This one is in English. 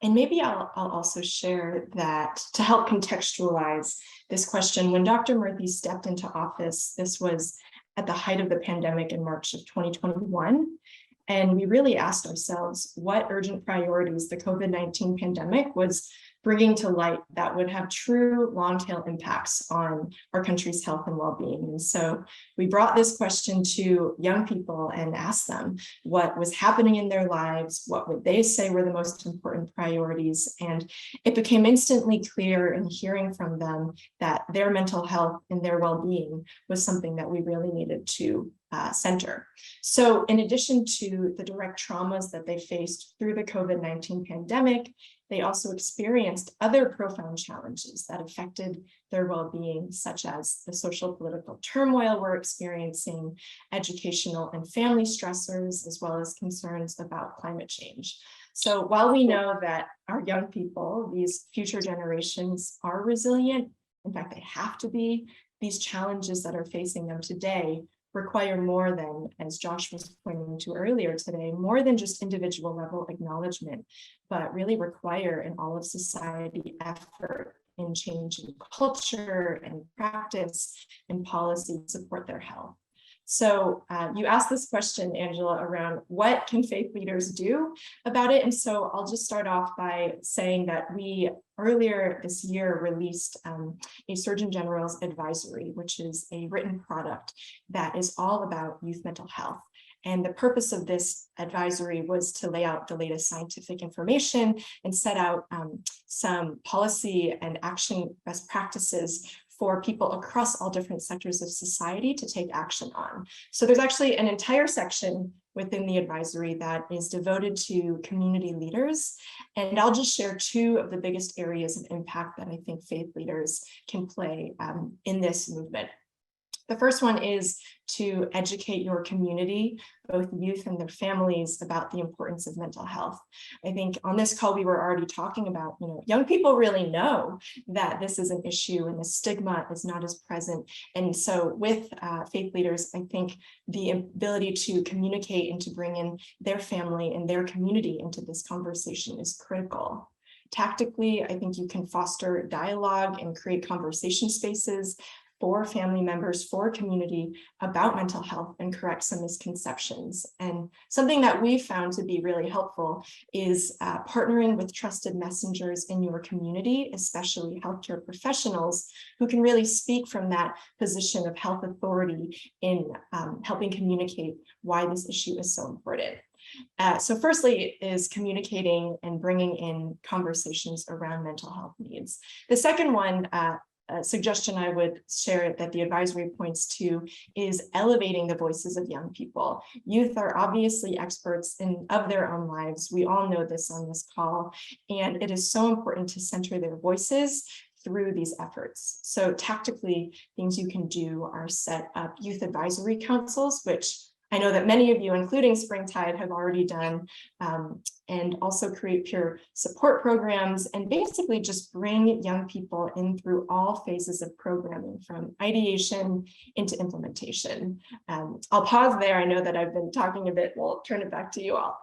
And maybe I'll also share that to help contextualize this question, when Dr. Murthy stepped into office, this was at the height of the pandemic in March of 2021. And we really asked ourselves what urgent priorities the COVID-19 pandemic was bringing to light that would have true long-tail impacts on our country's health and well-being. And so we brought this question to young people and asked them what was happening in their lives, what would they say were the most important priorities. And it became instantly clear in hearing from them that their mental health and their well-being was something that we really needed to center. So in addition to the direct traumas that they faced through the COVID-19 pandemic, they also experienced other profound challenges that affected their well-being, such as the social political turmoil we're experiencing, educational and family stressors, as well as concerns about climate change. So while we know that our young people, these future generations, are resilient, in fact, they have to be, these challenges that are facing them today require more than, as Josh was pointing to earlier today, more than just individual level acknowledgement, but really require an all of society effort in changing culture and practice and policy to support their health. So you asked this question, Angela, around what can faith leaders do about it? And so I'll just start off by saying that we earlier this year released a Surgeon General's advisory, which is a written product that is all about youth mental health. And the purpose of this advisory was to lay out the latest scientific information and set out some policy and action best practices for people across all different sectors of society to take action on. So there's actually an entire section within the advisory that is devoted to community leaders. And I'll just share two of the biggest areas of impact that I think faith leaders can play in this movement. The first one is to educate your community, both youth and their families, about the importance of mental health. I think on this call, we were already talking about, young people really know that this is an issue and the stigma is not as present. And so with faith leaders, I think the ability to communicate and to bring in their family and their community into this conversation is critical. Tactically, I think you can foster dialogue and create conversation spaces for family members, for community about mental health and correct some misconceptions. And something that we found to be really helpful is partnering with trusted messengers in your community, especially healthcare professionals who can really speak from that position of health authority in helping communicate why this issue is so important. So firstly is communicating and bringing in conversations around mental health needs. The second one, suggestion I would share that the advisory points to is elevating the voices of young people. Youth are obviously experts of their own lives. We all know this on this call, and it is so important to center their voices through these efforts. So tactically, things you can do are set up youth advisory councils, which I know that many of you, including Springtide, have already done, and also create peer support programs and basically just bring young people in through all phases of programming from ideation into implementation. I'll pause there. I know that I've been talking a bit. We'll turn it back to you all.